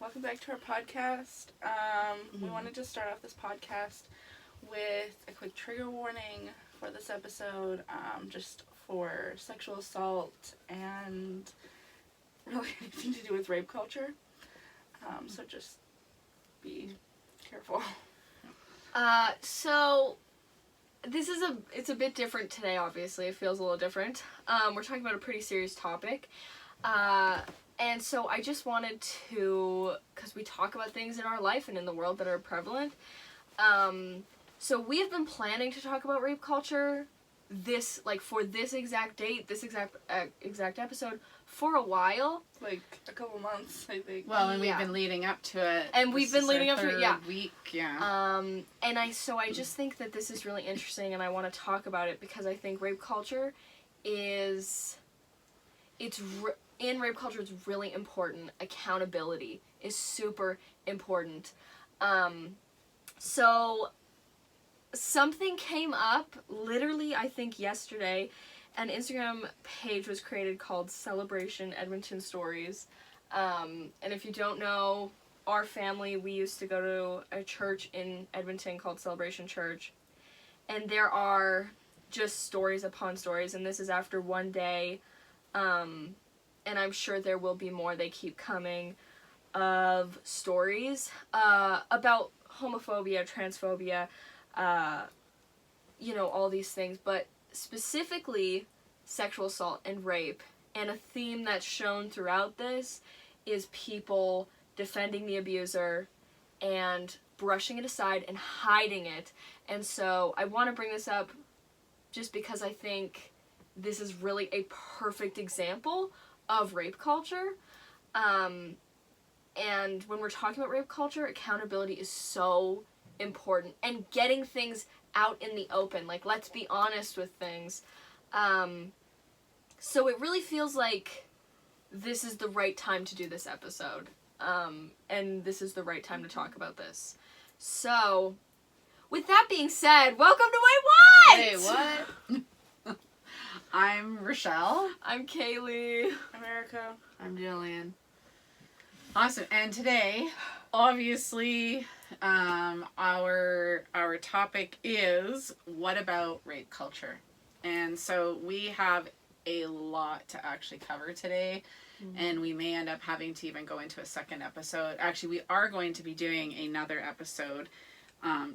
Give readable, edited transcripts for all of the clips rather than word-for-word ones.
welcome back to our podcast. We wanted to start off this podcast with a quick trigger warning for this episode, just for sexual assault and really anything to do with rape culture. So just be careful. So it's a bit different today, obviously. It feels a little different. We're talking about a pretty serious topic. And so I just wanted to, because we talk about things in our life and in the world that are prevalent. So we have been planning to talk about rape culture for this exact date, this exact episode for a while. Like a couple months, I think. Well, and we've been leading up to it. And we've been leading up to it, yeah. Week, yeah. And I just think that this is really interesting, and I want to talk about it because I think rape culture in rape culture, it's really important. Accountability is super important. So something came up literally, I think yesterday. An Instagram page was created called Celebration Edmonton Stories. And if you don't know, our family, we used to go to a church in Edmonton called Celebration Church. And there are just stories upon stories, and this is after one day. And I'm sure there will be more. They keep coming, of stories about homophobia, transphobia, all these things. But specifically, sexual assault and rape. And a theme that's shown throughout this is people defending the abuser and brushing it aside and hiding it. And so I want to bring this up just because I think this is really a perfect example of rape culture. And when we're talking about rape culture, accountability is so important. And getting things out in the open. Like, let's be honest with things. So it really feels like this is the right time to do this episode. And this is the right time to talk about this. So, with that being said, welcome to my Hey, what? I'm Rochelle. I'm Kaylee. I'm Erica. I'm Jillian. Awesome. And today, obviously, our topic is, what about rape culture? And so we have a lot to actually cover today, and we may end up having to even go into a second episode. Actually, we are going to be doing another episode,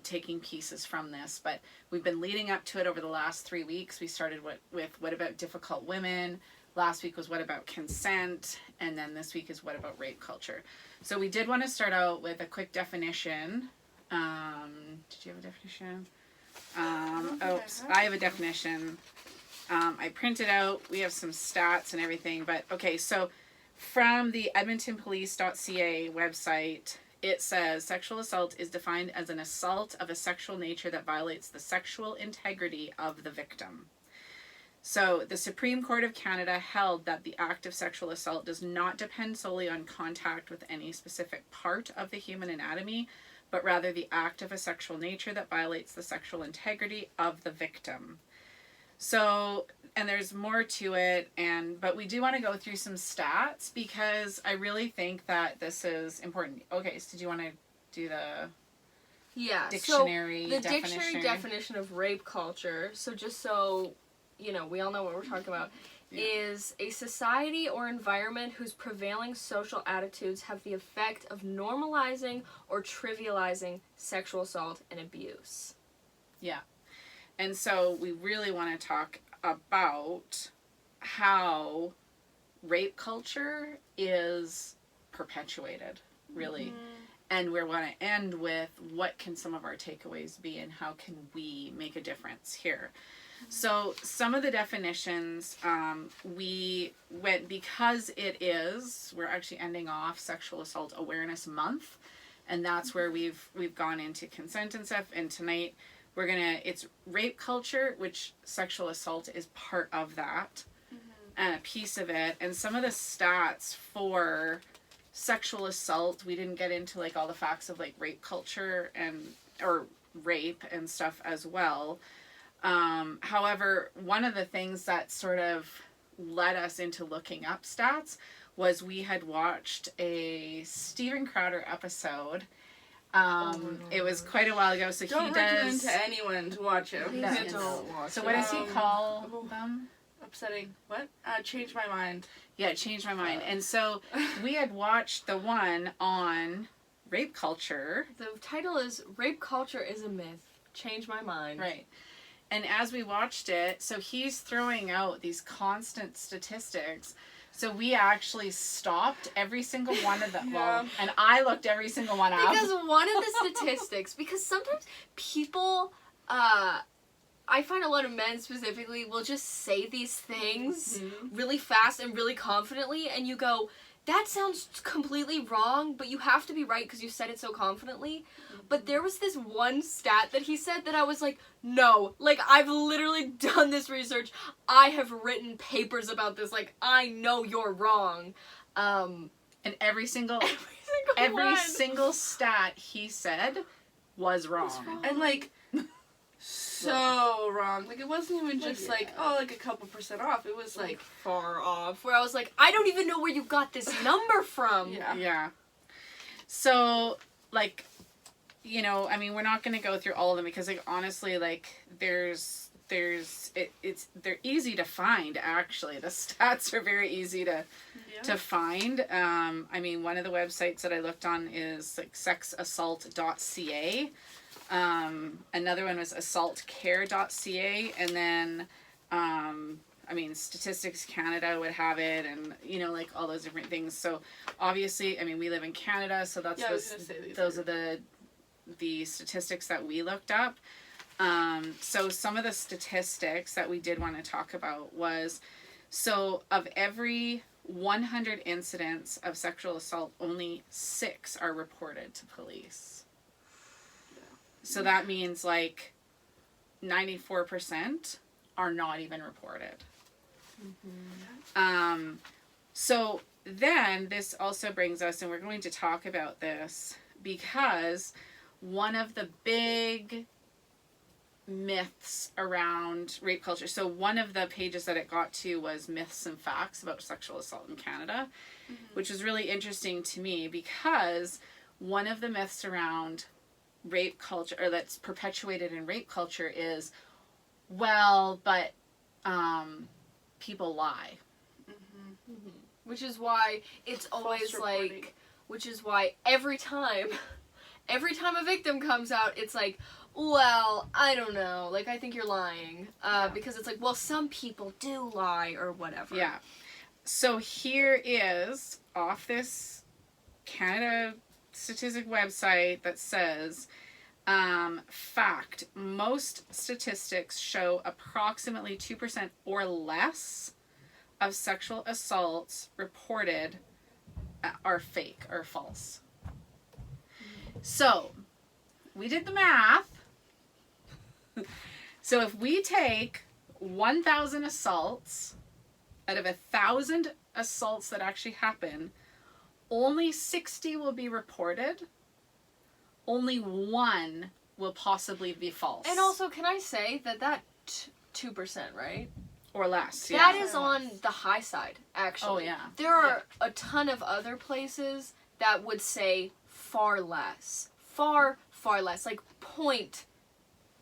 taking pieces from this, but we've been leading up to it over the last 3 weeks. We started with what about difficult women. Last week was what about consent, and then this week is what about rape culture. So we did want to start out with a quick definition. Did you have a definition? I have a definition. I printed out, we have some stats and everything, but okay, so from the edmontonpolice.ca website, it says sexual assault is defined as an assault of a sexual nature that violates the sexual integrity of the victim. So the Supreme Court of Canada held that the act of sexual assault does not depend solely on contact with any specific part of the human anatomy, but rather the act of a sexual nature that violates the sexual integrity of the victim. So, and there's more to it, but we do want to go through some stats because I really think that this is important. Okay, so did you want to do the dictionary so the definition? Dictionary definition of rape culture, so just so, we all know what we're talking about, is a society or environment whose prevailing social attitudes have the effect of normalizing or trivializing sexual assault and abuse. Yeah. And so we really want to talk about how rape culture is perpetuated, really. Mm-hmm. And we want to end with what can some of our takeaways be and how can we make a difference here. Mm-hmm. So some of the definitions, we went, because we're actually ending off Sexual Assault Awareness Month. And that's where we've gone into consent and stuff. And tonight, it's rape culture, which sexual assault is part of that, and a piece of it. And some of the stats for sexual assault, we didn't get into like all the facts of like rape culture or rape and stuff as well. However, one of the things that sort of led us into looking up stats was we had watched a Steven Crowder episode. It was quite a while ago, so Don't he recommend does. to anyone to watch it. No. Please don't watch So it. what does he call Oh. them? Upsetting. What? Change my mind. Yeah, it changed my mind. And so we had watched the one on rape culture. The title is Rape Culture is a Myth. Change my mind. Right. And as we watched it, so he's throwing out these constant statistics. So we actually stopped every single one of them. Yeah. Well, and I looked every single one up. Because one of the statistics, because sometimes people, I find a lot of men specifically will just say these things Mm-hmm. really fast and really confidently, and you go, that sounds completely wrong, but you have to be right because you said it so confidently. But there was this one stat that he said that I was like, no, like, I've literally done this research. I have written papers about this. Like, I know you're wrong. And every single one. single stat he said was wrong. And like, so wrong. Like, it wasn't even just Like, like, oh, like a couple % off. It was like, Far off. Where I was like, I don't even know where you got this number from. yeah. Yeah. So, like, you know, I mean, we're not going to go through all of them because, like, honestly, like, they're easy to find, actually. The stats are very easy to find. I mean, one of the websites that I looked on is, like, sexassault.ca. Another one was assaultcare.ca. And then, I mean, Statistics Canada would have it, and, you know, like, all those different things. So, obviously, I mean, we live in Canada, so that's Yeah, I was gonna say those are the statistics that we looked up. So some of the statistics that we did want to talk about was, so of every 100 incidents of sexual assault, only 6 are reported to police. So that means like 94% are not even reported. So then this also brings us, and we're going to talk about this because one of the big myths around rape culture. So one of the pages that it got to was myths and facts about sexual assault in Canada, which was really interesting to me because one of the myths around rape culture, or that's perpetuated in rape culture, is, well, but people lie. Which is why it's always reporting. like, which is why every time a victim comes out, it's like, well, I don't know, like, I think you're lying, because it's like, well, some people do lie, or whatever. Yeah. So here is, off this Canada statistic website that says, fact, most statistics show approximately 2% or less of sexual assaults reported are fake or false. So, we did the math. So if we take 1,000 assaults out of 1,000 assaults that actually happen, only 60 will be reported. Only 1 will possibly be false. And also, can I say that 2%, right? Or less, yeah. That is on the high side, actually. Oh, yeah. There are a ton of other places that would say far less. Far, far less. Like, point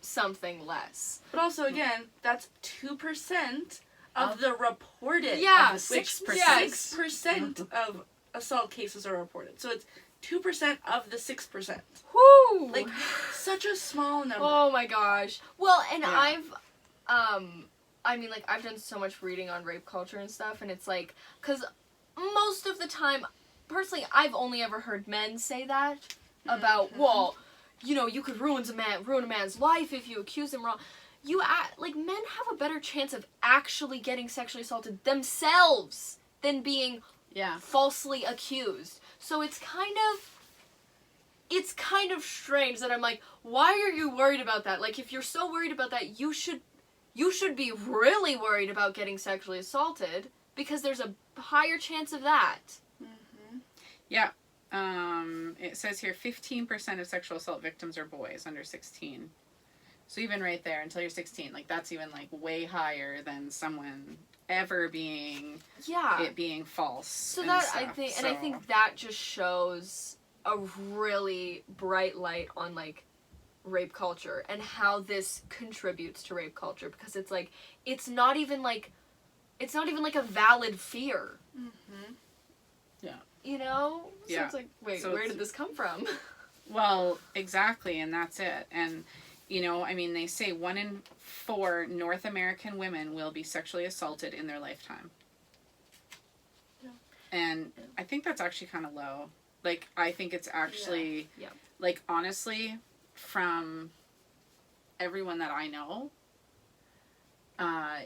something less. But also, again, that's 2% of the reported. Yeah. Of the 6%. Yes. 6% of assault cases are reported. So it's 2% of the 6%. Whoo! Like, such a small number. oh my gosh. Well, and Yeah. I've done so much reading on rape culture and stuff, and it's like, because most of the time, personally, I've only ever heard men say that about, well, you know, you could ruin a man's life if you accuse him wrong. Men have a better chance of actually getting sexually assaulted themselves than being falsely accused. So it's kind of strange that I'm like, why are you worried about that? Like, if you're so worried about that, you should be really worried about getting sexually assaulted, because there's a higher chance of that. Yeah. It says here 15% of sexual assault victims are boys under 16. So even right there, until you're 16, like that's even like way higher than someone ever being it being false. So and that stuff. I think that just shows a really bright light on like rape culture and how this contributes to rape culture, because it's like it's not even like a valid fear. Mm-hmm. Yeah. You know? So Yeah. it's like, wait, So where did this come from? Well, exactly, and that's it. And you know, I mean, they say 1 in 4 North American women will be sexually assaulted in their lifetime. Yeah. And I think that's actually kind of low. Like, I think it's actually, like, honestly, from everyone that I know,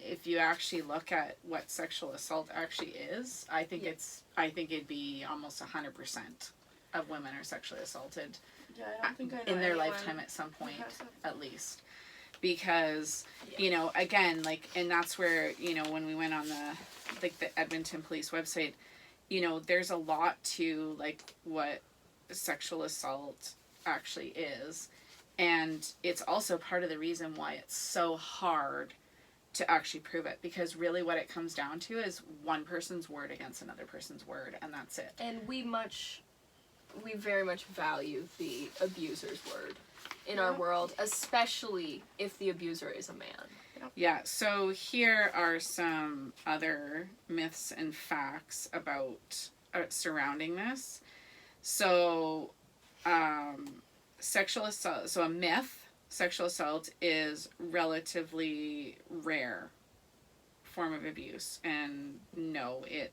if you actually look at what sexual assault actually is, I think it'd be almost 100% of women are sexually assaulted. Yeah, I don't think I know in their anyone lifetime at some point, at least. Because, you know, again, like, and that's where, you know, when we went on the Edmonton Police website, you know, there's a lot to, like, what sexual assault actually is. And it's also part of the reason why it's so hard to actually prove it. Because really what it comes down to is one person's word against another person's word, and that's it. And we very much value the abuser's word in our world, especially if the abuser is a man. Yeah, so here are some other myths and facts about surrounding this. So, sexual assault, so a myth, sexual assault is relatively rare form of abuse. And no, it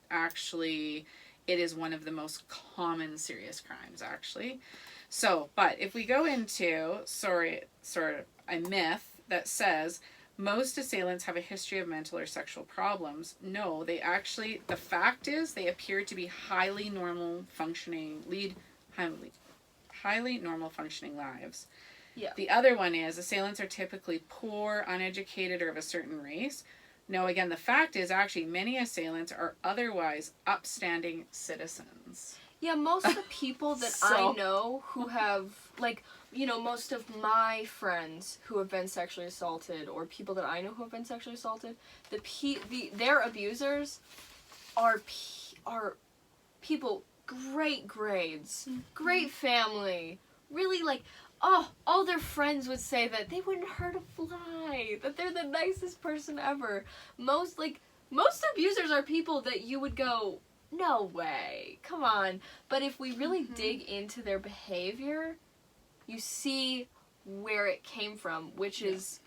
is one of the most common serious crimes, actually. So, but if we go into, sort of a myth that says most assailants have a history of mental or sexual problems, no, the fact is they appear to be highly normal functioning lives. Yeah. The other one is assailants are typically poor, uneducated, or of a certain race. No, again, the fact is actually many assailants are otherwise upstanding citizens. Yeah, most of the people that I know who have, like, you know, most of my friends who have been sexually assaulted, or people that I know who have been sexually assaulted, their abusers are people, great grades, great family, really, like, all their friends would say that they wouldn't hurt a fly, that they're the nicest person ever. Most abusers are people that you would go, no way, come on. But if we really dig into their behavior, you see where it came from, which is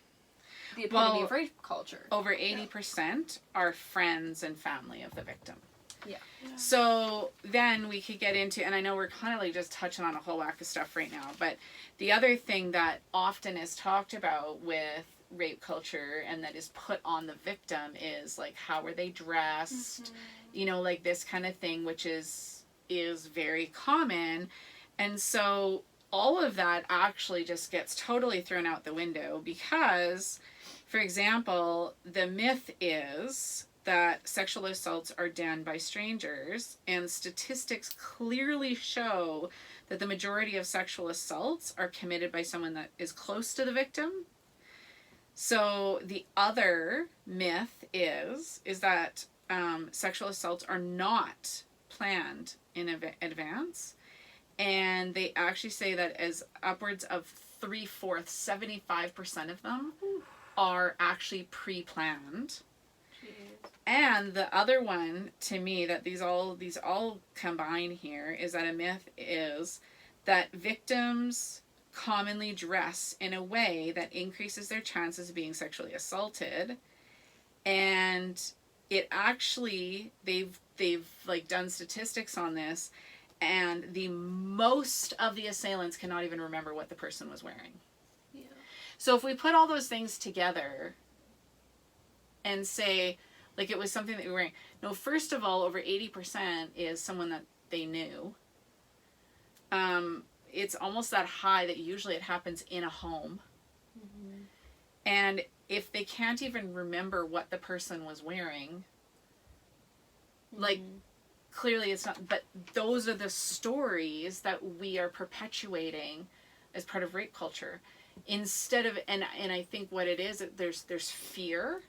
the epitome of rape culture. Over 80% are friends and family of the victim. Yeah. So then we could get into, and I know we're kind of like just touching on a whole whack of stuff right now, but the other thing that often is talked about with rape culture and that is put on the victim is like how were they dressed, you know, like this kind of thing, which is very common. And so all of that actually just gets totally thrown out the window because, for example, the myth is that sexual assaults are done by strangers, and statistics clearly show that the majority of sexual assaults are committed by someone that is close to the victim. So the other myth is that sexual assaults are not planned in advance, and they actually say that as upwards of 3/4, 75% of them are actually pre-planned. And the other one, to me, that these all combine here, is that a myth is that victims commonly dress in a way that increases their chances of being sexually assaulted. And it actually, they've like done statistics on this, and the most of the assailants cannot even remember what the person was wearing. Yeah. So if we put all those things together and say, like, it was something that we were wearing. No, first of all, over 80% is someone that they knew. It's almost that high that usually it happens in a home. And if they can't even remember what the person was wearing, like, clearly it's not. But those are the stories that we are perpetuating as part of rape culture. instead of, and I think what it is, there's fear,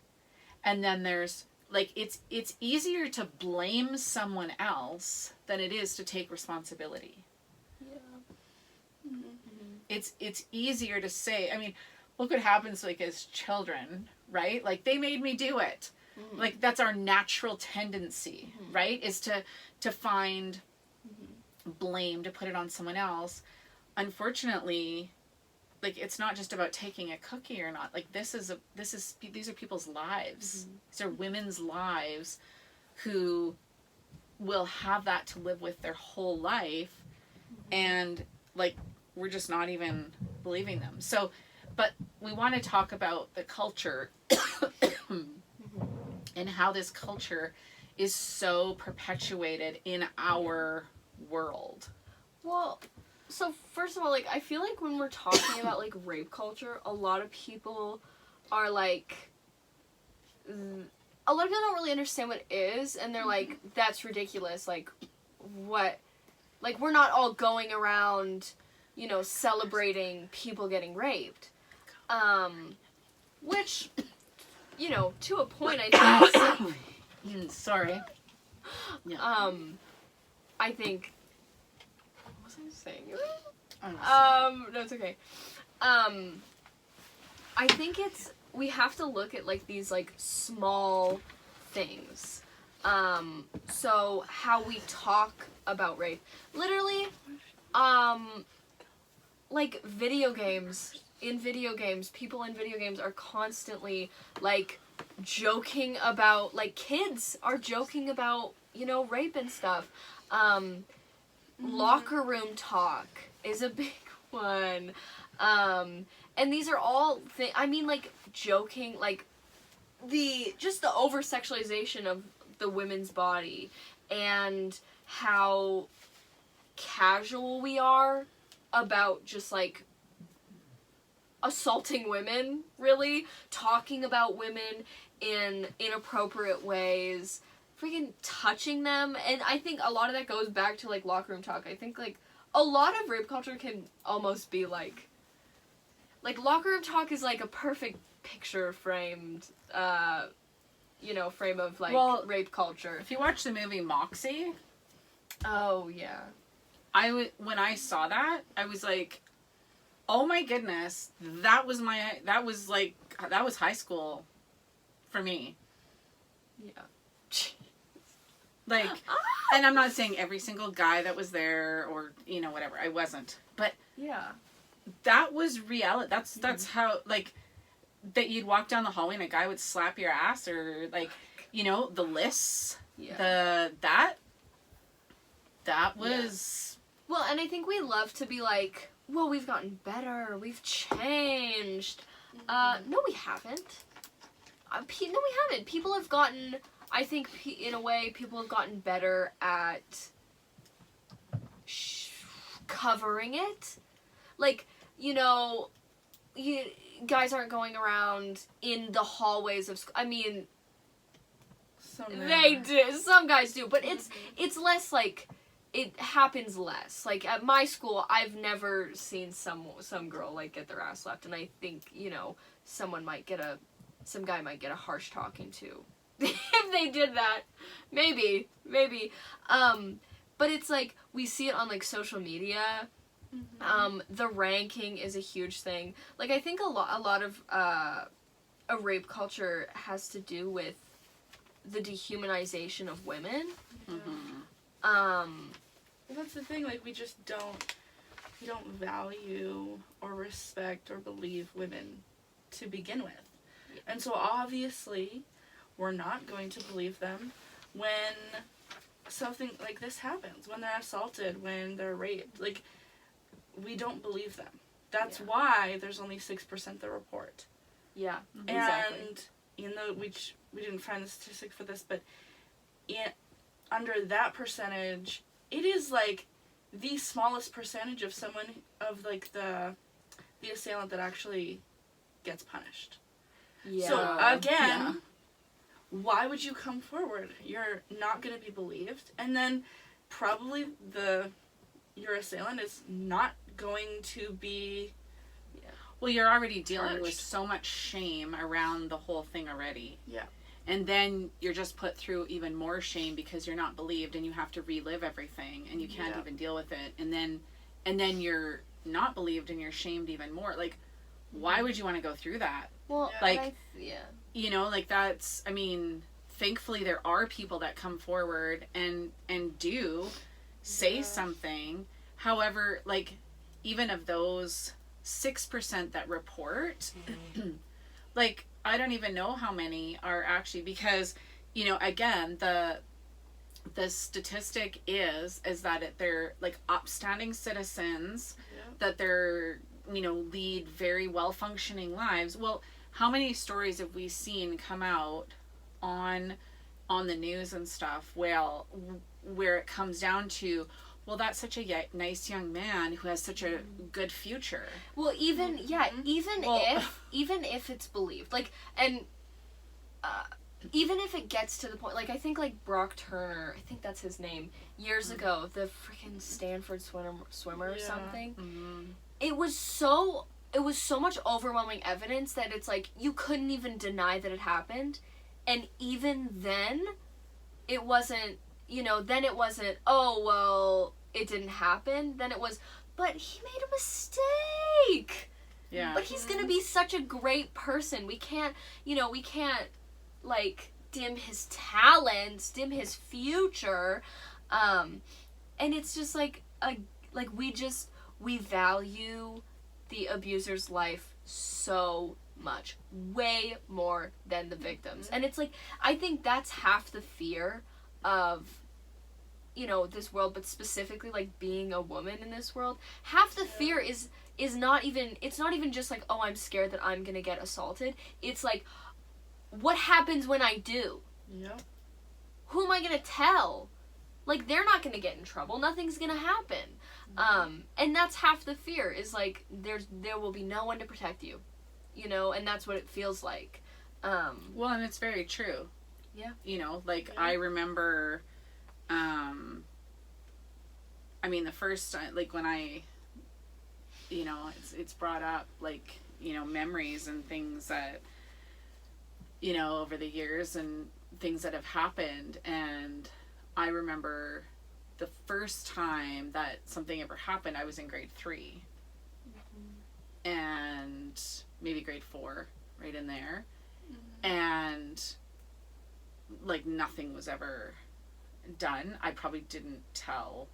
and then there's like it's easier to blame someone else than it is to take responsibility. Yeah. It's easier to say, I mean, look what happens like as children, right? Like they made me do it. Like that's our natural tendency, right? Is to find blame, to put it on someone else. Unfortunately, like it's not just about taking a cookie or not. Like these are people's lives. These are women's lives who will have that to live with their whole life, and like we're just not even believing them. So, but we want to talk about the culture and how this culture is so perpetuated in our world. Well, so first of all, like I feel like when we're talking about like rape culture, a lot of people are like, a lot of people don't really understand what it is, and they're like, that's ridiculous. Like, what? Like, we're not all going around, you know, celebrating people getting raped. Which, you know, to a point, I think. Sorry. Yeah. I think. What was I saying? No, it's okay. I think we have to look at like these like small things. So how we talk about rape. Literally, like video games. In video games, people in video games are constantly like joking about, like kids are joking about, you know, rape and stuff. Locker room talk is a big one. And these are all I mean, like joking, like just the over sexualization of the women's body and how casual we are about just like assaulting women, really talking about women in inappropriate ways, freaking touching them. And I think a lot of that goes back to like locker room talk. I think like a lot of rape culture can almost be like locker room talk is like a perfect picture framed you know, frame of like rape culture. If you watch the movie Moxie, oh yeah, when I saw that, I was like, oh my goodness, that was high school for me. Yeah. Like, and I'm not saying every single guy that was there or, you know, whatever, I wasn't. But yeah, that was reality. That's how, like, that you'd walk down the hallway and a guy would slap your ass, or like, you know, the lists, that was... Well, and I think we love to be like, well, we've gotten better, we've changed. No, we haven't. No, we haven't. People have gotten, I think, in a way, people have gotten better at covering it. Like, you know, guys aren't going around in the hallways of school. I mean, they do. Some guys do, but it's less like... It happens less. Like, at my school, I've never seen some girl, like, get their ass slapped, and I think, you know, some guy might get a harsh talking to. If they did that. Maybe. But it's like, we see it on, like, social media. The ranking is a huge thing. Like, I think a lot of, a rape culture has to do with the dehumanization of women. That's the thing, like, we don't value or respect or believe women to begin with. And so obviously we're not going to believe them when something like this happens, when they're assaulted, when they're raped. Like, we don't believe them. That's why there's only 6% that report. Yeah, exactly. And even though we didn't find the statistic for this, but under that percentage, it is like the smallest percentage of someone, of like the assailant that actually gets punished. Yeah. So again, why would you come forward? You're not going to be believed, and then probably your assailant is not going to be Well, you're already dealing with charged. so much shame around the whole thing already. Yeah. And then you're just put through even more shame because you're not believed and you have to relive everything and you can't even deal with it. And then you're not believed and you're shamed even more. Like, why would you want to go through that? Well, Yeah. Like, yeah. you know, like that's, I mean, thankfully there are people that come forward and do say something. However, like, even of those 6% that report, like, I don't even know how many are actually, because, you know, again, the statistic is that they're like upstanding citizens, that they're, you know, lead very well functioning lives. Well, how many stories have we seen come out on the news and stuff, well, where it comes down to, well, that's such a nice young man who has such a good future. Well, even if it's believed, like, and even if it gets to the point, like, I think, like, Brock Turner, I think that's his name, years ago, the freaking Stanford swimmer or something. It was so much overwhelming evidence that it's like you couldn't even deny that it happened, and even then, it wasn't. You know, then it wasn't, oh, well, it didn't happen. Then it was, but he made a mistake. Yeah. But he's going to be such a great person. We can't, like, dim his talents, dim his future. And it's just like we value the abuser's life so much. Way more than the victims. And it's like, I think that's half the fear of, you know, this world, but specifically, like, being a woman in this world. Half the fear is not even, it's not even just like, oh, I'm scared that I'm gonna get assaulted. It's like, what happens when I do? Yep. Who am I gonna tell? Like, they're not gonna get in trouble. Nothing's gonna happen. And that's half the fear, is like, there will be no one to protect you. You know, and that's what it feels like. Well, and it's very true. Yeah. You know, like, I remember, I mean, the first time, like, when I, you know, it's brought up, like, you know, memories and things that, you know, over the years and things that have happened. And I remember the first time that something ever happened, I was in grade 3. And maybe grade 4, right in there. And, like, nothing was ever done. I probably didn't tell,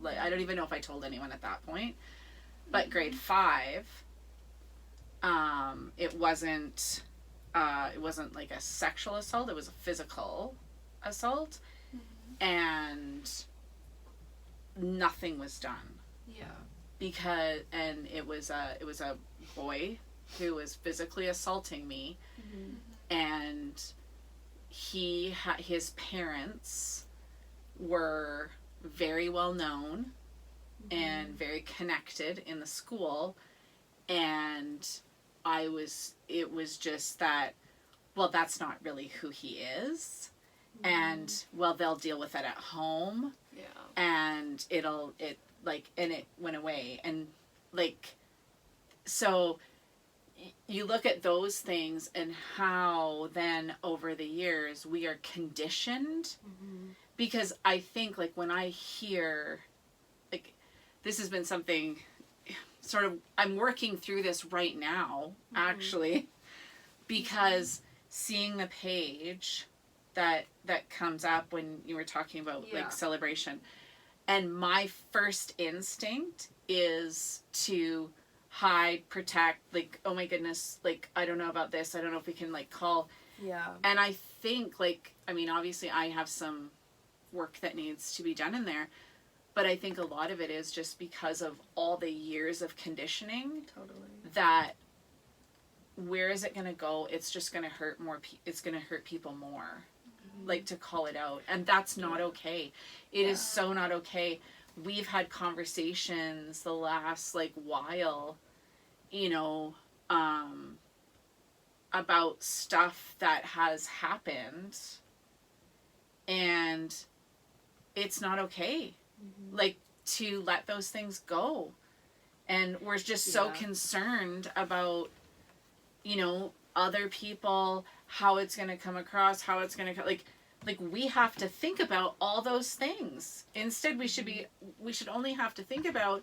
like, I don't even know if I told anyone at that point. But grade 5, it wasn't like a sexual assault, it was a physical assault. And nothing was done. Yeah. Because, and it was a boy who was physically assaulting me. And his parents were very well known and very connected in the school, and it was just that, well, that's not really who he is, and, well, they'll deal with it at home, and it went away, and, like, so you look at those things and how then over the years we are conditioned, because I think, like, when I hear, like, this has been something sort of, I'm working through this right now, actually, because seeing the page that comes up when you were talking about like celebration, and my first instinct is to hide, protect, like, oh my goodness, like, I don't know about this, I don't know if we can, like, call. And I think, like, I mean, obviously I have some work that needs to be done in there, but I think a lot of it is just because of all the years of conditioning. That where is it going to go? It's just going to hurt more. It's going to hurt people more, like, to call it out, and that's not okay. It is so not okay. We've had conversations the last, like, while, you know, about stuff that has happened, and it's not okay. Like, to let those things go. And we're just so Yeah. concerned about, you know, other people, how it's going to come across, how it's going to like we have to think about all those things. Instead, we should only have to think about,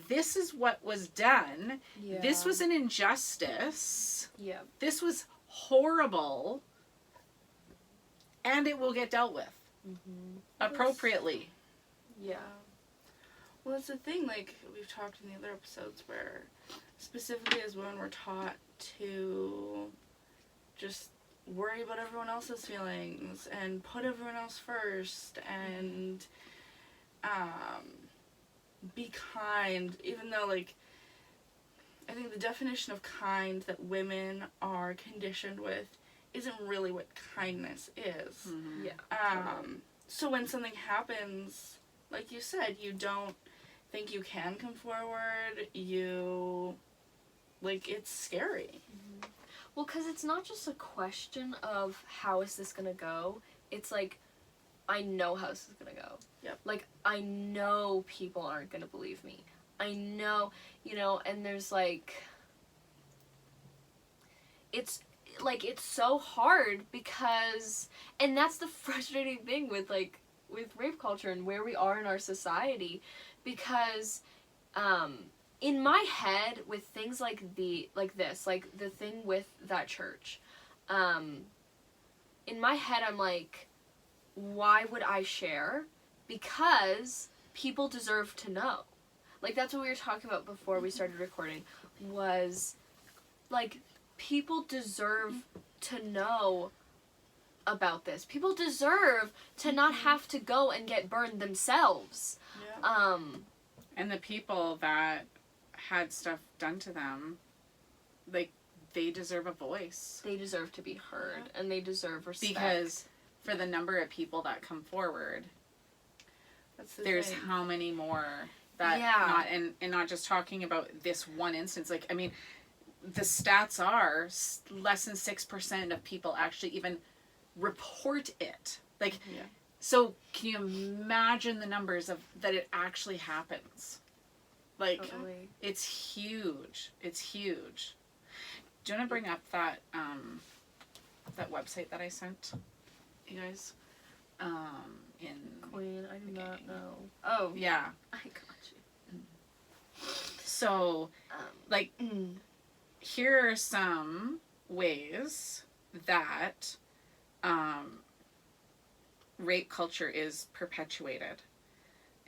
this is what was done. Yeah. This was an injustice. Yeah. This was horrible. And it will get dealt with appropriately. Yeah. Well, that's the thing, like, we've talked in the other episodes where, specifically as women, we're taught to just worry about everyone else's feelings and put everyone else first and be kind, even though, like, I think the definition of kind that women are conditioned with isn't really what kindness is. Yeah. So when something happens, like you said, you don't think you can come forward, it's scary. Well, because it's not just a question of how is this gonna go. It's like, I know how this is gonna go. Yep. Like, I know people aren't gonna believe me. I know, and there's like, it's so hard because, and that's the frustrating thing with rape culture and where we are in our society, because, in my head, with things like the thing with that church, in my head, I'm like, why would I share? Because people deserve to know. Like, that's what we were talking about before we started recording, was, like, people deserve to know about this. People deserve to not have to go and get burned themselves. Yeah. And the people that had stuff done to them, like, they deserve a voice. They deserve to be heard, and they deserve respect. Because for the number of people that come forward, there's thing. how many more that not, and not just talking about this one instance. Like, I mean, the stats are less than 6% of people actually even report it. Like, so can you imagine the numbers of that it actually happens? Like, Totally. It's huge. It's huge. Do you want to bring up that that website that I sent you guys? In Queen, I do not know. Oh, yeah. I got you. So, here are some ways that rape culture is perpetuated.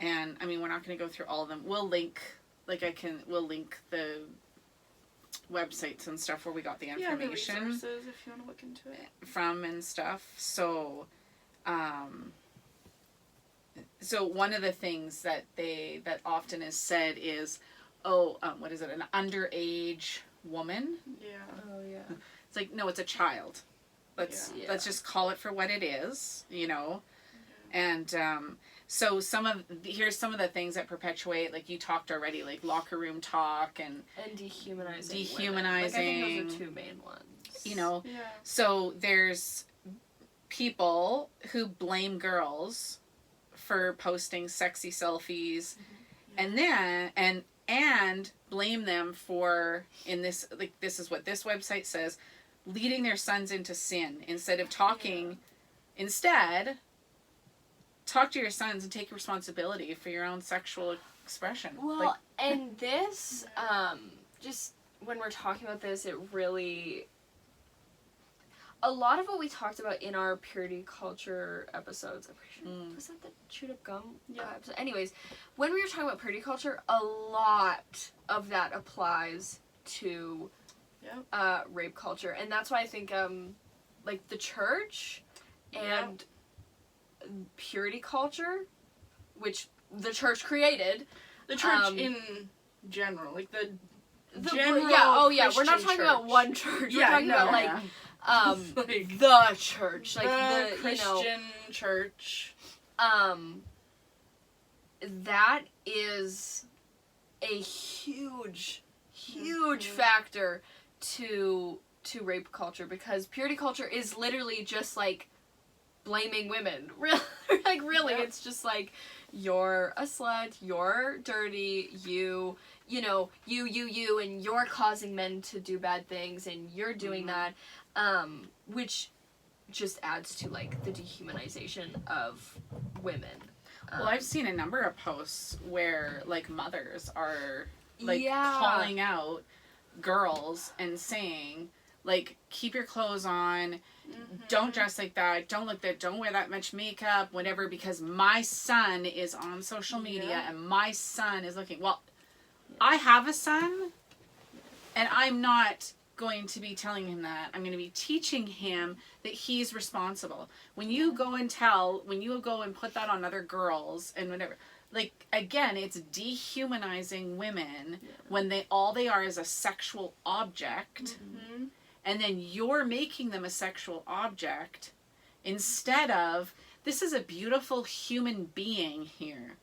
And, I mean, we're not going to go through all of them. We'll link, we'll link the websites and stuff where we got the information. Yeah, the resources, if you want to look into it. From and stuff. So, so one of the things that often is said is, what is it, an underage woman? Yeah. Oh, yeah. It's like, no, it's a child. Let's just call it for what it is, And so here's some of the things that perpetuate, like you talked already, like locker room talk and dehumanizing. Dehumanizing. Women. Like, I think those are two main ones. Yeah. So there's people who blame girls for posting sexy selfies, and then and blame them for, this is what this website says, leading their sons into sin instead of talking. Instead, talk to your sons and take responsibility for your own sexual expression. Well, and this, just when we're talking about this, it really, a lot of what we talked about in our purity culture episodes, I'm pretty sure, was that the chewed up gum episode? Anyways, when we were talking about purity culture, a lot of that applies to rape culture. And that's why I think, the church and purity culture, which the church created. The church in general, like the general we're not talking about one church. We're talking about, the church. Like, the Christian church. That is a huge factor to rape culture, because purity culture is literally just like blaming women. Really, like, really, Yeah. it's just like, you're a slut, you're dirty, you know, you, and you're causing men to do bad things, and you're doing that, which just adds to, like, the dehumanization of women. Well, I've seen a number of posts where, like, mothers are, like, Yeah. calling out girls and saying, like, keep your clothes on, don't dress like that, don't look that, don't wear that much makeup, whatever, because my son is on social media and my son is looking. Well, I have a son, and I'm not going to be telling him that. I'm going to be teaching him that he's responsible. When you go and put that on other girls and whatever, like, again, it's dehumanizing women when all they are is a sexual object, and then you're making them a sexual object instead of, this is a beautiful human being here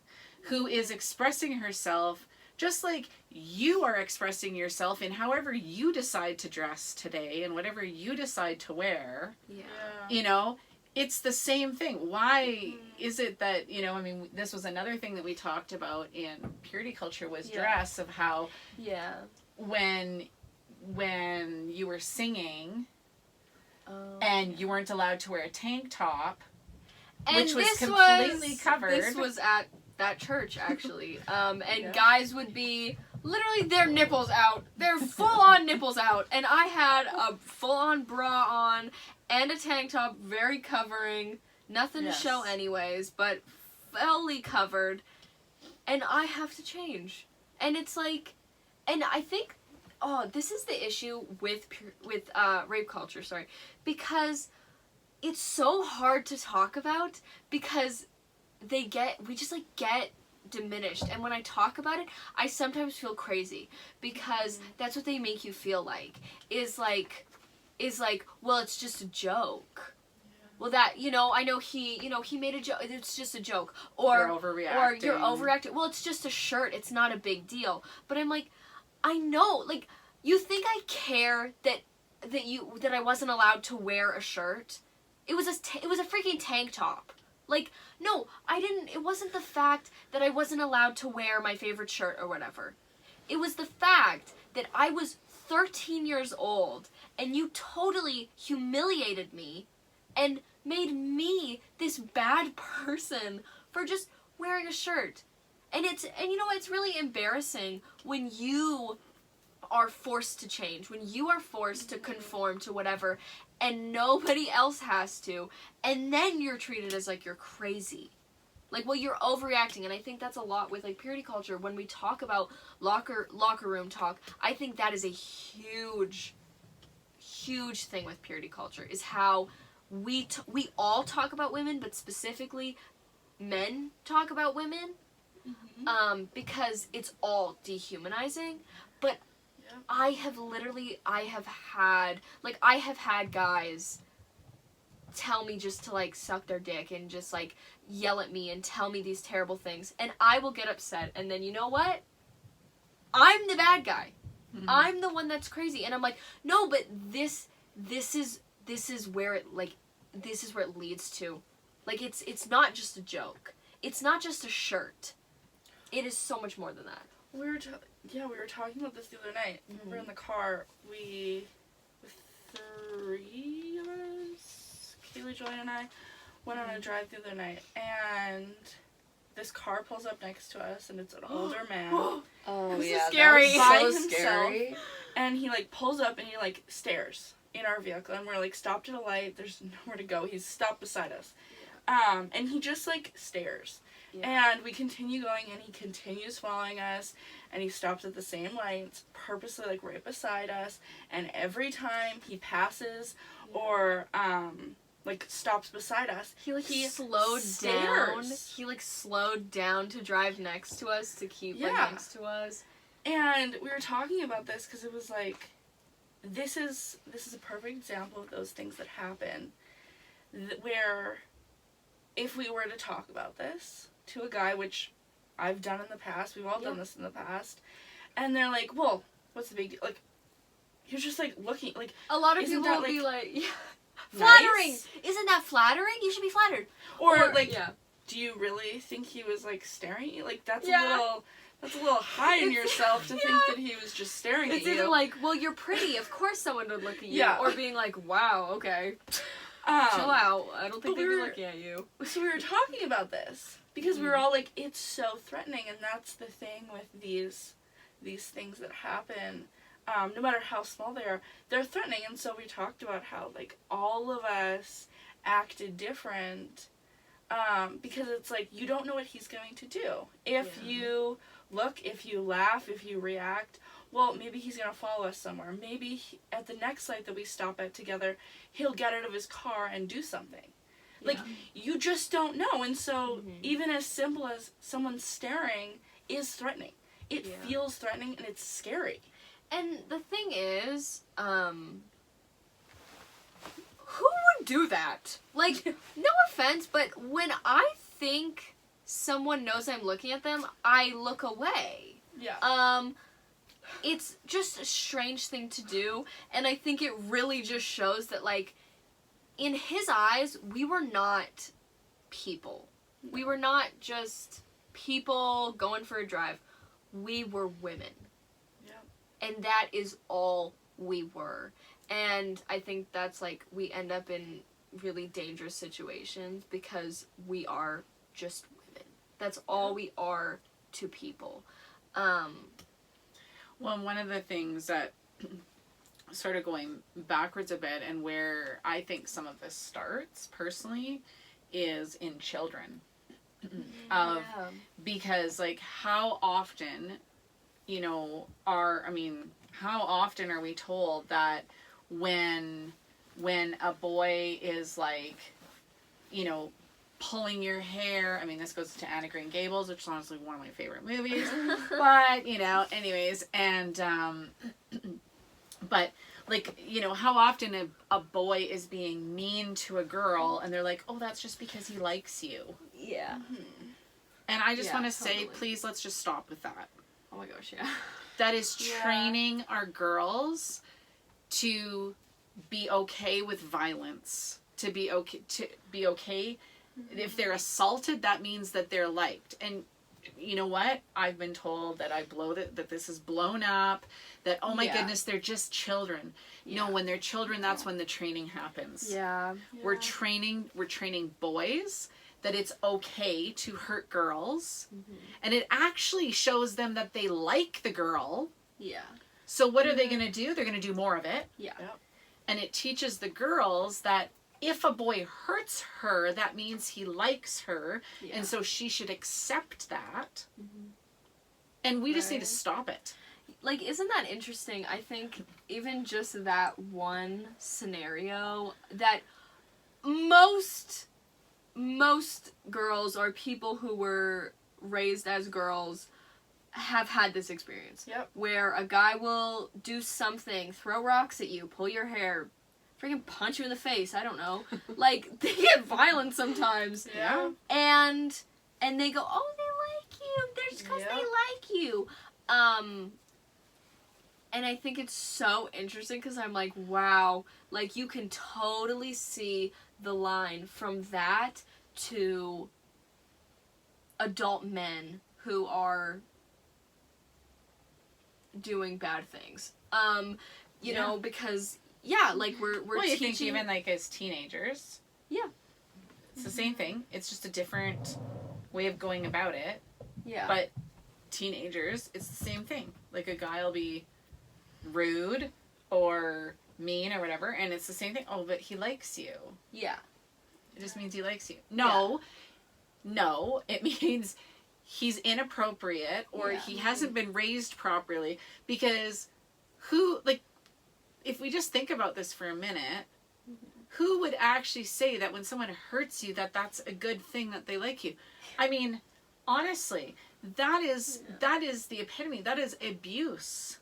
who is expressing herself just like you are expressing yourself in however you decide to dress today and whatever you decide to wear. Yeah. You know, it's the same thing. Why is it that, you know, I mean, this was another thing that we talked about in purity culture was dress, of how when you were singing and you weren't allowed to wear a tank top, and which was completely covered. This was at that church, actually. And guys would be literally their nipples out. Their full-on nipples out. And I had a full-on bra on and a tank top, very covering. Nothing to show anyways, but fully covered. And I have to change. And it's like, and I think, this is the issue with rape culture, because it's so hard to talk about, because we just get diminished, and when I talk about it, I sometimes feel crazy, because that's what they make you feel like, is like, well, it's just a joke. Well, that, I know he made a joke, it's just a joke, or you're overreacting. Well, it's just a shirt, it's not a big deal. But I'm like, I know, like, you think I care that I wasn't allowed to wear a shirt? It was a freaking tank top. Like, no, I didn't. It wasn't the fact that I wasn't allowed to wear my favorite shirt or whatever. It was the fact that I was 13 years old and you totally humiliated me and made me this bad person for just wearing a shirt. And it's really embarrassing when you are forced to change, when you are forced to conform to whatever, and nobody else has to, and then you're treated as like you're crazy. Like, well, you're overreacting, and I think that's a lot with, like, purity culture. When we talk about locker room talk, I think that is a huge thing with purity culture, is how we all talk about women, but specifically men talk about women, because it's all dehumanizing. But I have had guys tell me just to, like, suck their dick and just, like, yell at me and tell me these terrible things, and I will get upset, and then, you know what? I'm the bad guy. I'm the one that's crazy, and I'm like, no, but this is where it, like, this is where it leads to. Like, it's not just a joke. It's not just a shirt. It is so much more than that. We were talking about this the other night. We were in the car. With 3 of us, Kaylee, Julian, and I, went on a drive the other night, and this car pulls up next to us, and it's an older man. Oh, this is scary. By so himself, scary. and he, like, pulls up, and he, like, stares in our vehicle, and we're, like, stopped at a light. There's nowhere to go. He's stopped beside us. And he just, like, stares. Yeah. And we continue going, and he continues following us, and he stops at the same lights, purposely, like, right beside us, and every time he passes or, like, stops beside us, he slowed down. He, like, slowed down to drive next to us, to keep, like, next to us. And we were talking about this, because it was, like, this is a perfect example of those things that happen, where if we were to talk about this to a guy, which I've done in the past, we've all done this in the past, and they're like, well, what's the big deal? Like, you're just, like, looking, like, a lot of people will be like, Flattering! nice. Isn't that flattering? You should be flattered. Or like, yeah. do you really think he was like staring at you? Like that's Yeah. a little high in It's- yourself to yeah. think that he was just staring It's at either you. like, well, you're pretty, of course someone would look at you. Yeah. Or being like, wow, okay. Um, Chill out. I don't think but they'd be we're- looking at you. So we were talking about this because we were all like, it's so threatening, and that's the thing with these things that happen. No matter how small they are, they're threatening. And so we talked about how like all of us acted different because it's like you don't know what he's going to do. If you look, if you laugh, if you react, well, maybe he's going to follow us somewhere. Maybe at the next light that we stop at together, he'll get out of his car and do something. Like, you just don't know. And so, even as simple as someone staring is threatening. It feels threatening and it's scary. And the thing is, who would do that? Like, no offense, but when I think someone knows I'm looking at them, I look away. Yeah. It's just a strange thing to do, and I think it really just shows that, like, in his eyes, we were not people. We were not just people going for a drive. We were women. Yeah. And that is all we were. And I think that's, like, we end up in really dangerous situations because we are just women. That's all we are to people. Well, one of the things that, sort of going backwards a bit, and where I think some of this starts, personally, is in children. Because, like, how often, how often are we told that when a boy is, like, pulling your hair. I mean, this goes to Anna Green Gables, which is honestly one of my favorite movies. But, anyways, and, but, like, how often a boy is being mean to a girl, and they're like, oh, that's just because he likes you. Yeah. And I just want to say, totally. please, let's just stop with that. Oh my gosh, yeah. That is training our girls to be okay with violence, to be okay. If they're assaulted, that means that they're liked. And you know what? I've been told that that this is blown up, that, oh my goodness, they're just children. No, when they're children, that's when the training happens. Yeah. We're training boys that it's okay to hurt girls. And it actually shows them that they like the girl. Yeah. So what are they going to do? They're going to do more of it. Yeah. And it teaches the girls that if a boy hurts her, that means he likes her, and so she should accept that. And we just need to stop it. Like, isn't that interesting? I think even just that one scenario, that most girls or people who were raised as girls have had this experience. Yep. Where a guy will do something, throw rocks at you, pull your hair, freaking punch you in the face, I don't know. Like, they get violent sometimes. Yeah. And they go, oh, they like you. They're just because they like you. And I think it's so interesting because I'm like, wow. Like, you can totally see the line from that to adult men who are doing bad things. You know, because... Yeah, like, we're well, you teaching... think even, like, as teenagers. Yeah. It's the same thing. It's just a different way of going about it. Yeah. But teenagers, it's the same thing. Like, a guy will be rude or mean or whatever, and it's the same thing. Oh, but he likes you. Yeah. It just means he likes you. No, it means he's inappropriate or he hasn't been raised properly, because if we just think about this for a minute, who would actually say that when someone hurts you that that's a good thing, that they like you? I mean, honestly, that is the epitome. That is abuse.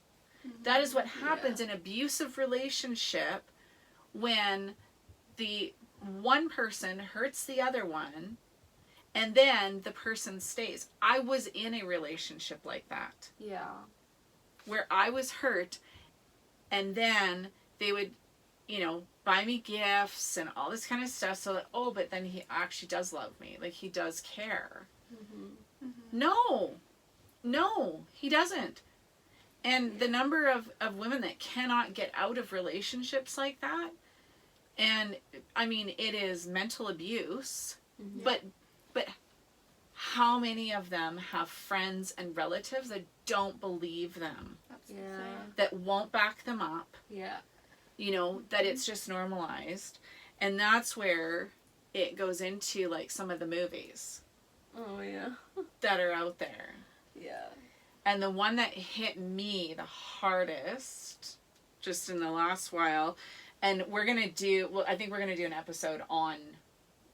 That is what happens in abusive relationship, when the one person hurts the other one and then the person stays. I was in a relationship like that. Yeah. Where I was hurt, and then they would, buy me gifts and all this kind of stuff so that, oh, but then he actually does love me. Like, he does care. Mm-hmm. No, he doesn't. And the number of women that cannot get out of relationships like that, and I mean, it is mental abuse, but how many of them have friends and relatives that don't believe them, That's Yeah. the thing. that won't back them up, Yeah. you know, that it's just normalized. And that's where it goes into, like, some of the movies Oh, yeah. that are out there. Yeah. And the one that hit me the hardest, just in the last while, and we're going to do, well, I think we're going to do an episode on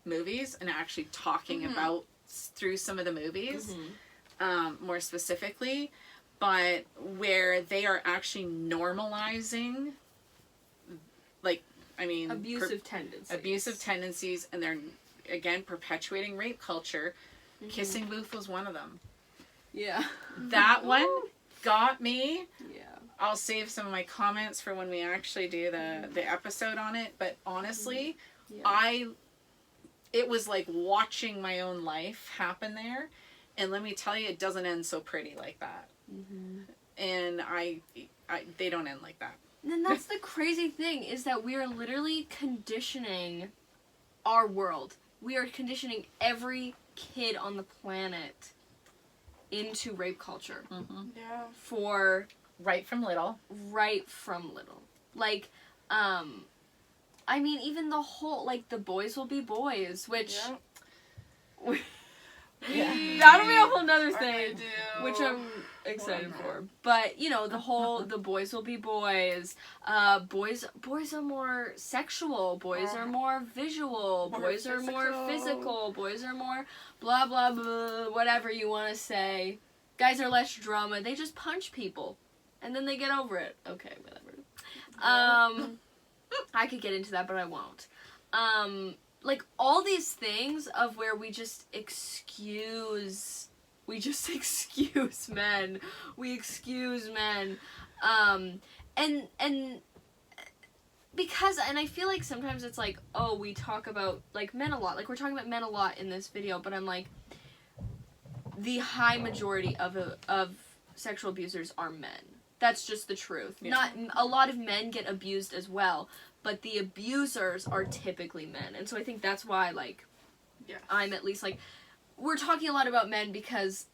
movies and actually talking about through some of the movies, more specifically, but where they are actually normalizing, like, I mean, Abusive tendencies. and they're, again, perpetuating rape culture. Kissing Booth was one of them. Yeah. That one got me. Yeah. I'll save some of my comments for when we actually do the episode on it, but honestly, Yeah. it was like watching my own life happen there, and let me tell you, it doesn't end so pretty like that. And they don't end like that. And then that's the crazy thing, is that we are literally conditioning our world. We are conditioning every kid on the planet into rape culture. Yeah. For Right from little. Like, I mean, even the whole, like, the boys will be boys, which... Yeah. That'll be a whole nother Or thing. they do. Which I'm excited for. But, you know, the whole, the boys will be boys. Boys are more sexual. Boys are more visual. Boys are more physical. Boys are more blah, blah, blah, whatever you want to say. Guys are less drama. They just punch people. And then they get over it. Okay, whatever. I could get into that, but I won't. Like, all these things of where we just excuse men. We excuse men. And because, and I feel like sometimes it's like, oh, we talk about, like, men a lot. Like, we're talking about men a lot in this video, but I'm like, the high majority of sexual abusers are men. That's just the truth. Yeah. Not, a lot of men get abused as well, but the abusers are typically men. And so I think that's why, like, I'm at least, like, we're talking a lot about men because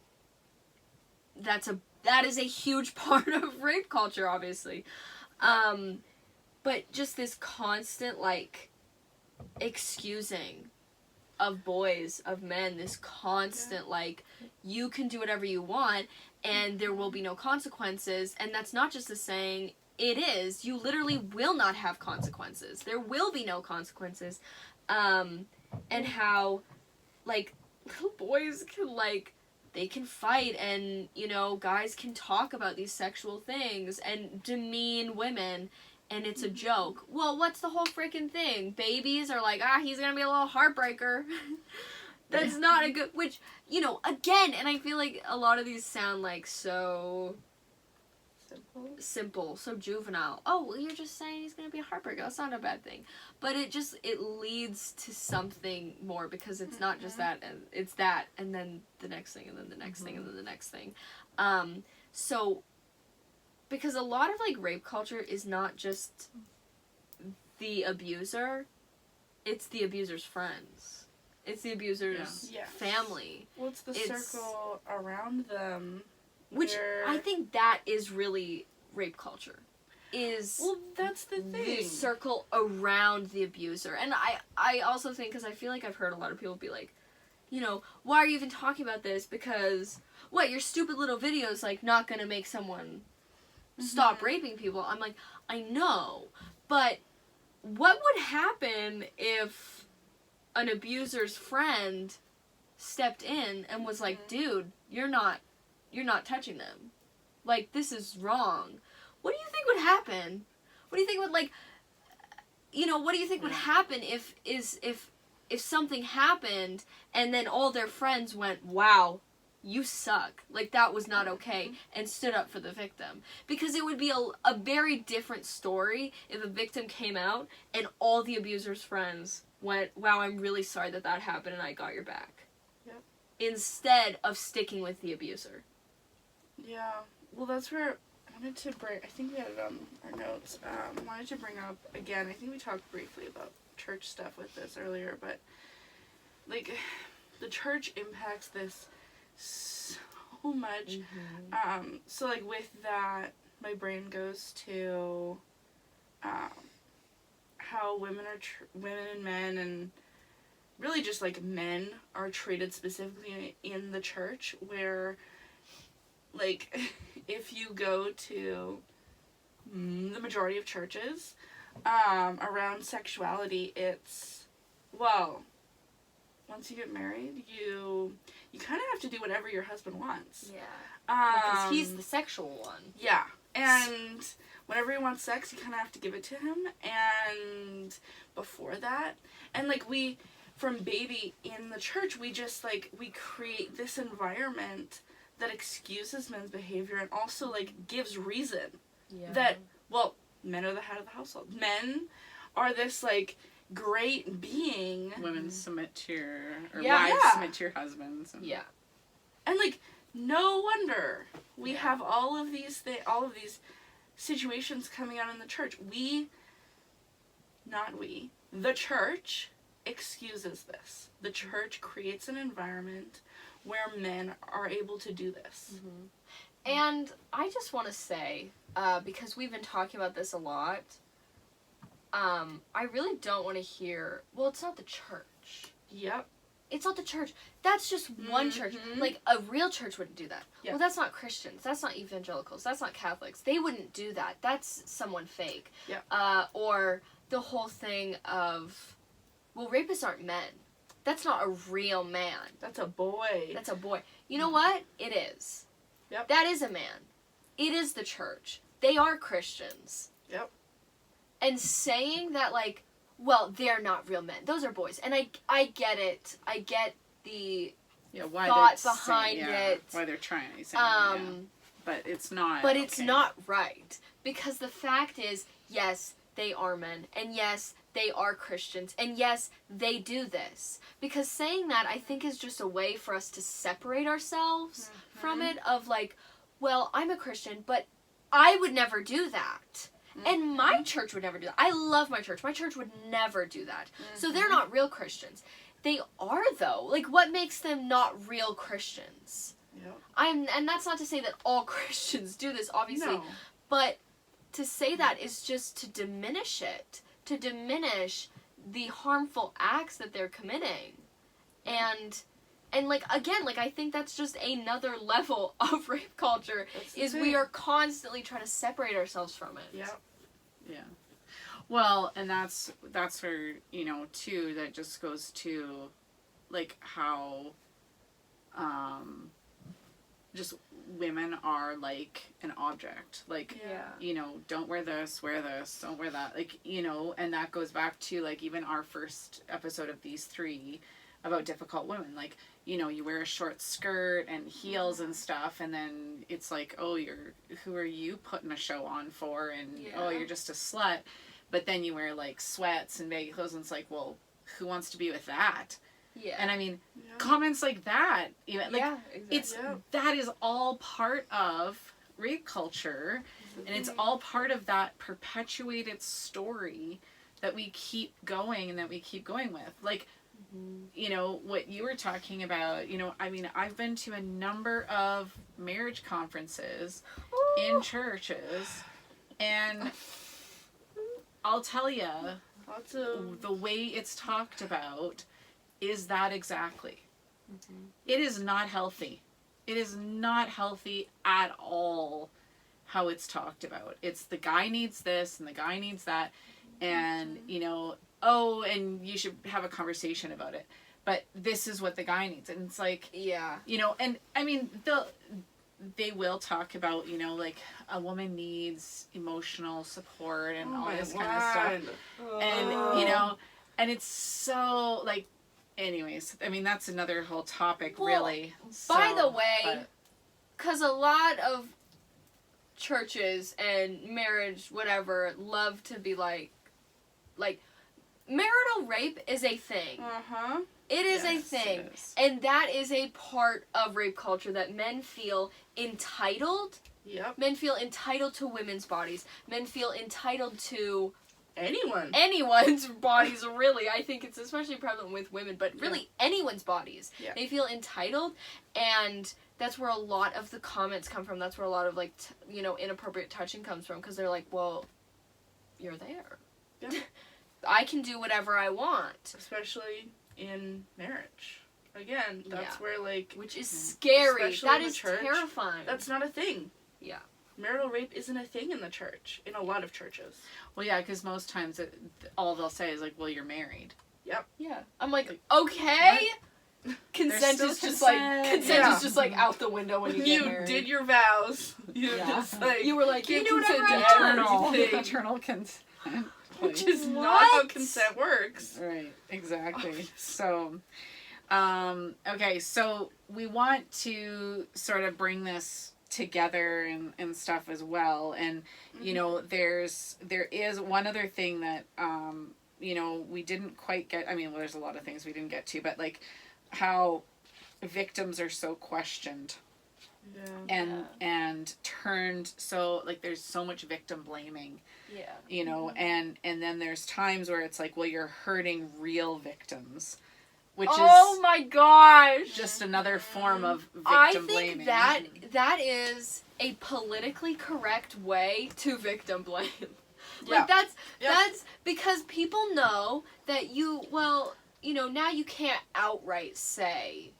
that is a huge part of rape culture, obviously. But just this constant, like, excusing of boys, of men, this constant, like, you can do whatever you want, and there will be no consequences, and that's not just a saying, it is. You literally will not have consequences. There will be no consequences. And how, like, little boys can, like, they can fight, and, you know, guys can talk about these sexual things and demean women, and it's a joke. Well, what's the whole freaking thing? Babies are like, he's gonna be a little heartbreaker. That's not a good, which, you know, again, and I feel like a lot of these sound like so simple, so juvenile. Oh, well, you're just saying he's gonna be a heartbreaker. That's not a bad thing. But it leads to something more, because it's not just that, and it's that, and then the next thing, and then the next thing, and then the next thing. So, because a lot of, like, rape culture is not just the abuser, it's the abuser's friends. It's the abuser's family. Well, it's the circle around them. Which, I think that is really rape culture. Well, that's the thing. The circle around the abuser. And I also think, because I feel like I've heard a lot of people be like, you know, why are you even talking about this? Because, what, your stupid little video is, like, not gonna make someone stop raping people. I'm like, I know, but what would happen if an abuser's friend stepped in and was like, dude, you're not touching them. Like, this is wrong. What do you think would happen? What do you think would, like, you know, what do you think would happen if something happened and then all their friends went, wow, you suck, like that was not okay, and stood up for the victim. Because it would be a very different story if a victim came out and all the abuser's friends went, wow, I'm really sorry that happened and I got your back. Yep. Instead of sticking with the abuser. Yeah. Well, that's where I wanted to bring, I think we had it on our notes, wanted to bring up, again, I think we talked briefly about church stuff with this earlier, but, like, the church impacts this so much. So, like, with that, my brain goes to how women and men, and really just, like, men are treated specifically in the church, where, like, if you go to the majority of churches, around sexuality, it's, well, once you get married, you kind of have to do whatever your husband wants. Yeah. Because he's the sexual one. Yeah. And whenever he wants sex, you kind of have to give it to him. And before that, and, like, from baby in the church, we just, like, we create this environment that excuses men's behavior and also, like, gives reason that, well, men are the head of the household. Men are this, like, great being. Women submit to your, or Yeah. wives Yeah. submit to your husbands. And And, like, no wonder we have all of these situations coming out in the church. The church excuses this. The church creates an environment where men are able to do this. And I just want to say, because we've been talking about this a lot, I really don't want to hear, well, it's not the church. Yep. It's not the church. That's just one church. Like, a real church wouldn't do that. Yep. Well, that's not Christians. That's not evangelicals. That's not Catholics. They wouldn't do that. That's someone fake. Yep. Or the whole thing of, well, rapists aren't men. That's not a real man. That's a boy. That's a boy. You know what? It is. Yep. That is a man. It is the church. They are Christians. Yep. And saying that, like, well, they're not real men. Those are boys. And I get it. I get the why thought they're behind it. Why they're trying to say but it's not. But it's not right. Because the fact is, yes, they are men. And yes, they are Christians. And yes, they do this. Because saying that, I think, is just a way for us to separate ourselves from it. Of, like, well, I'm a Christian, but I would never do that. And my church would never do that. I love my church. My church would never do that. So they're not real Christians. They are, though. Like, what makes them not real Christians? Yep. And that's not to say that all Christians do this, obviously. No. But to say that is just to diminish it. To diminish the harmful acts that they're committing. And like, again, like, I think that's just another level of rape culture, is we are constantly trying to separate ourselves from it. Yep. Yeah. Well, and that's where, too, that just goes to, like, how, just women are, like, an object. Like, don't wear this, don't wear that. Like, and that goes back to, like, even our first episode of these three about difficult women. Like, you wear a short skirt and heels and stuff, and then it's like, oh, who are you putting a show on for? And, oh, you're just a slut. But then you wear, like, sweats and baggy clothes, and it's like, well, who wants to be with that? Yeah. And I mean, comments like that, even, like, exactly. that is all part of rape culture, and it's all part of that perpetuated story that we keep going and that we keep going with. Like, what you were talking about, I mean, I've been to a number of marriage conferences in churches, and I'll tell you, the way it's talked about is that exactly. It is not healthy. It is not healthy at all how it's talked about. It's the guy needs this and the guy needs that, and, oh, and you should have a conversation about it. But this is what the guy needs. And it's like, and I mean, they will talk about, like, a woman needs emotional support and all this kind of stuff. And, and it's so, like, anyways, I mean, that's another whole topic, Well, really. by So, the way, but- because a lot of churches and marriage, whatever, love to be like, marital rape is a thing. Uh-huh. It is a Yes, thing. it is. And that is a part of rape culture, that men feel entitled. Yep. Men feel entitled to women's bodies. Men feel entitled to Anyone. anyone's bodies, really. I think it's especially prevalent with women, but really anyone's bodies. Yeah. They feel entitled, and that's where a lot of the comments come from. That's where a lot of, like, inappropriate touching comes from, because they're like, well, you're there. Yeah. I can do whatever I want. Especially in marriage. Again, that's where, like... Which is scary. Especially That in the is church, terrifying. That's not a thing. Yeah. Marital rape isn't a thing in the church. In a lot of churches. Well, yeah, because most times all they'll say is like, well, you're married. Yeah. I'm like, okay. Consent There's is still just like consent. is just like out the window when you get You married. did your vows. You Yeah. just like... You were like, Give you do whatever consent I to want. everything. Eternal consent. Which is not What? how consent works. Right, exactly. So, okay, so we want to sort of bring this together and stuff as well. And, you know, there is one other thing that, we didn't quite get, well, there's a lot of things we didn't get to, but like how victims are so questioned. Yeah. And turned, so like there's so much victim blaming. Yeah. And then there's times where it's like, well, you're hurting real victims, which Oh my gosh. is just another form of victim I think blaming. that is a politically correct way to victim blame. Yeah. Like that's because people know that now you can't outright say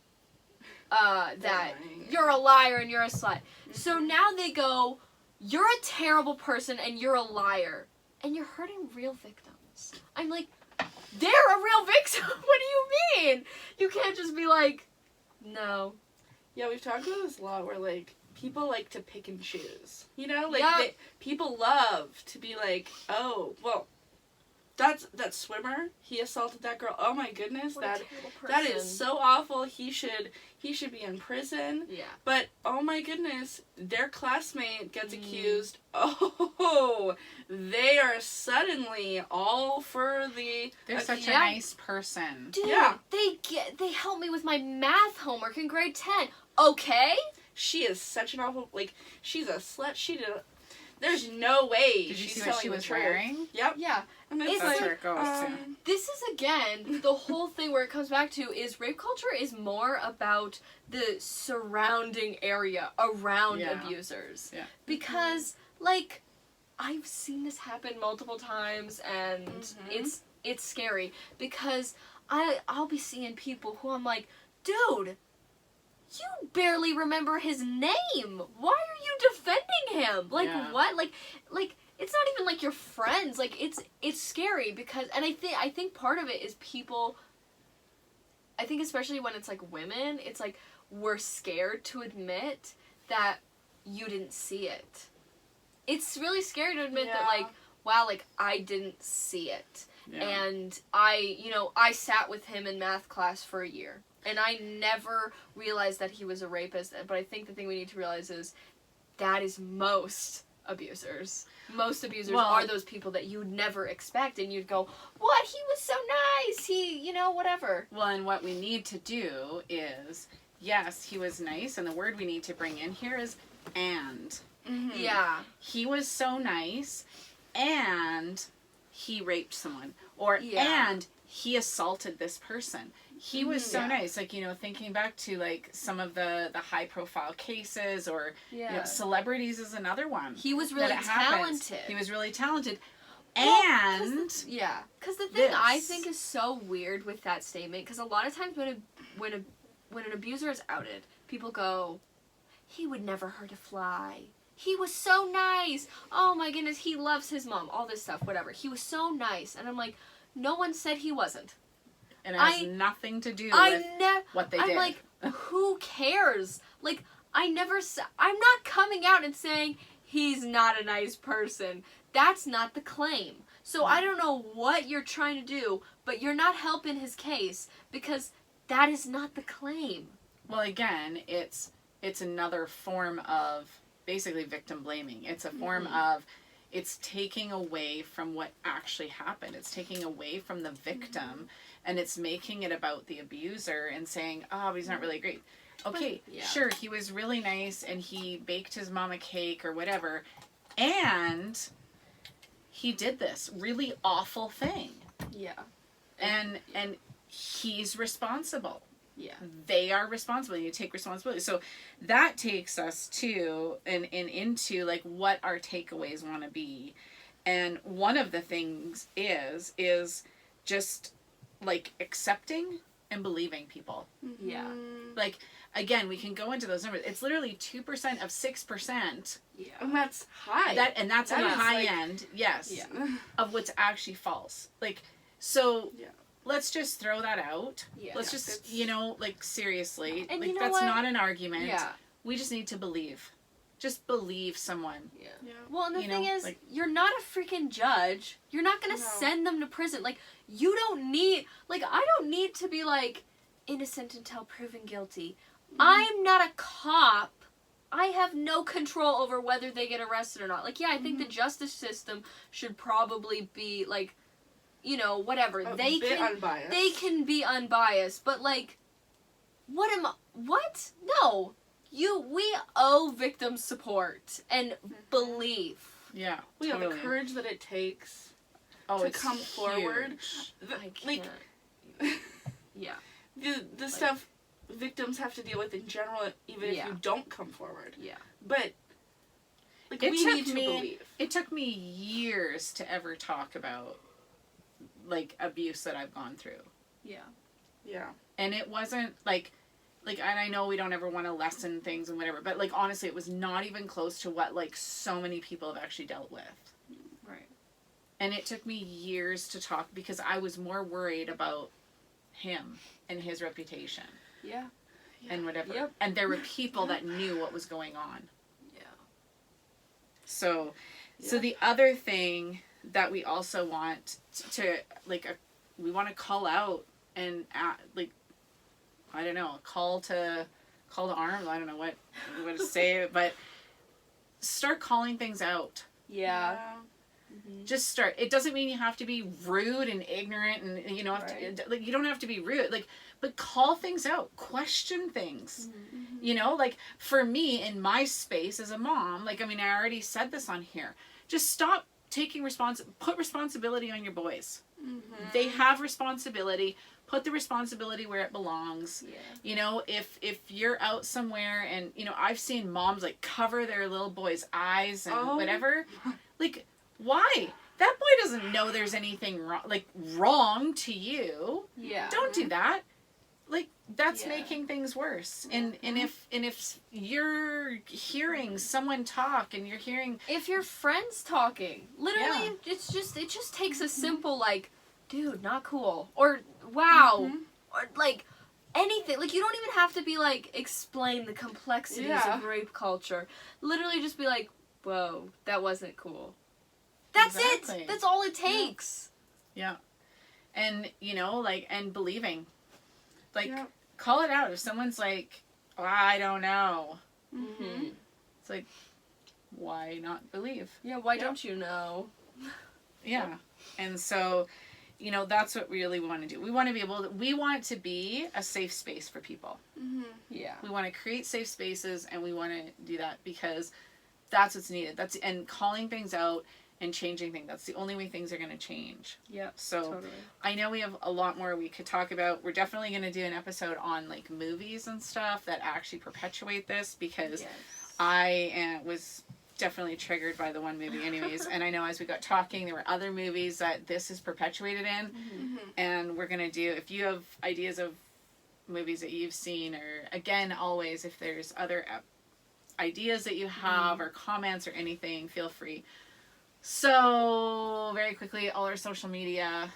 that Lying. you're a liar and you're a slut. So now they go, you're a terrible person and you're a liar. And you're hurting real victims. I'm like, they're a real victim? What do you mean? You can't just be like, no. Yeah, we've talked about this a lot where, like, people like to pick and choose. You know? Like, Yeah. people love to be like, oh, well, that swimmer, he assaulted that girl. Oh my goodness, What a that terrible that person. is so awful. He should be in prison. Yeah. But oh my goodness, their classmate gets accused. Oh, they are suddenly all for the. They're such a Yeah. nice person. Dude, Yeah. they helped me with my math homework in grade 10. Okay? She is such an awful, like, she's a slut. There's no way Did you she's see telling what she the was truth. wearing? Yep. Yeah. And It's it's That's like, where it goes to. This is, again, the whole thing where it comes back to is rape culture is more about the surrounding area around Yeah. abusers. Yeah. Because, like, I've seen this happen multiple times, and it's scary. Because I'll be seeing people who I'm like, dude, you barely remember his name. Why are you defending him? Like, Yeah. what? Like, it's not even like you're friends. Like, it's scary because, and I think part of it is people, I think especially when it's like women, it's like we're scared to admit that you didn't see it. It's really scary to admit that, like, wow, like, I didn't see it. Yeah. And I sat with him in math class for a year. And I never realized that he was a rapist. But I think the thing we need to realize is that is most abusers. Most abusers are those people that you would never expect. And you'd go, what? He was so nice. He, whatever. Well, and what we need to do is, yes, he was nice. And the word we need to bring in here is and. Mm-hmm. Yeah. He was so nice and he raped someone. Or, Yeah. and he assaulted this person. He was so nice. Like, thinking back to, like, some of the high-profile cases or, celebrities is another one. He was really that it happens. talented. He was really talented. Well, And... Because the thing I this. think is so weird with that statement, because a lot of times when an abuser is outed, people go, he would never hurt a fly. He was so nice. Oh my goodness, he loves his mom. All this stuff, whatever. He was so nice. And I'm like, no one said he wasn't. And it has nothing to do with what they did. I'm like, who cares? Like, I'm not coming out and saying, he's not a nice person. That's not the claim. So I don't know what you're trying to do, but you're not helping his case because that is not the claim. Well, again, it's another form of basically victim blaming. It's a form of, it's taking away from what actually happened. It's taking away from the victim, and it's making it about the abuser and saying, oh, he's not really great. Okay, sure, he was really nice and he baked his mom a cake or whatever, and he did this really awful thing. Yeah. And he's responsible. Yeah. They are responsible. You take responsibility. So that takes us to and into like what our takeaways want to be. And one of the things is just like accepting and believing people. Yeah. Like, again, we can go into those numbers. It's literally 2% of 6%. Yeah. And that's high. That's on the is, high like, end, yes, Yeah. of what's actually false. Like, so Yeah. let's just throw that out. Yeah. Let's just, like, seriously. And like, you know that's what? not an argument. Yeah. We just need to believe. Just believe someone. Yeah. Yeah. Well, and the You thing know, is, like- you're not a freaking judge. You're not gonna No. send them to prison. Like, you don't need, like, I don't need to be, like, innocent until proven guilty. I'm not a cop. I have no control over whether they get arrested or not. Like, yeah, I think the justice system should probably be, like, whatever. A They bit can unbiased. they can be unbiased, but, like, what? No. We owe victims support and belief. Yeah. We have totally. the courage that it takes Oh, to it's come forward. huge. I Like, can't. Yeah. the stuff victims have to deal with in general, even Yeah. if you don't come forward. Yeah. But, like, It we took need to me- believe. It took me years to ever talk about, like, abuse that I've gone through. Yeah. Yeah. And it wasn't, like, and I know we don't ever want to lessen things and whatever, but, like, honestly, it was not even close to what, like, so many people have actually dealt with. Right. And it took me years to talk because I was more worried about him and his reputation Yeah. and whatever. Yep. And there were people that knew what was going on. Yeah. So Yeah. the other thing that we also want to like, we want to call out and like, I don't know, call to arms. I don't know what to say, but start calling things out. Yeah. Just start. It doesn't mean you have to be rude and ignorant and Right. like, you don't have to be rude, like, but call things out, question things. Mm-hmm. Like, for me in my space as a mom, like, I mean, I already said this on here, just stop taking put responsibility on your boys. Mm-hmm. They have responsibility. Put the responsibility where it belongs. Yeah. If you're out somewhere and, I've seen moms, like, cover their little boy's eyes and whatever. Like, why? That boy doesn't know there's anything wrong to you. Yeah. Don't do that. Like, that's Yeah. making things worse. And if you're hearing someone talk and you're hearing, If your friend's talking, literally, it just takes a simple, like, dude, not cool, or wow, or like anything. Like, you don't even have to be like explain the complexities Yeah. of rape culture. Literally, just be like, whoa, that wasn't cool. That's Exactly. it. That's all it takes. yeah, and and believing, like, Yeah. call it out. If someone's like, oh, I don't know, Mm-hmm. it's like, why not believe? Yeah. Why Yep. don't you know? Yeah. And so, that's what we really want to do. We want to be a safe space for people. Mm-hmm. Yeah. We want to create safe spaces, and we want to do that because that's what's needed. And calling things out and changing things. That's the only way things are going to change. Yep. So Totally. I know we have a lot more we could talk about. We're definitely going to do an episode on, like, movies and stuff that actually perpetuate this, because Yes. I was definitely triggered by the one movie anyways. And I know as we got talking, there were other movies that this is perpetuated in. Mm-hmm. And we're going to do, if you have ideas of movies that you've seen, or, again, always, if there's other ideas that you have or comments or anything, feel free. So, very quickly, all our social media.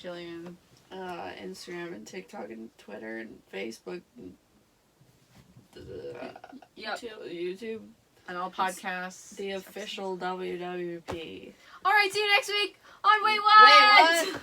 Jillian. Instagram and TikTok and Twitter and Facebook and Yep. YouTube. on all podcasts. The official WWP. All right, see you next week on Wait What? Wait, what?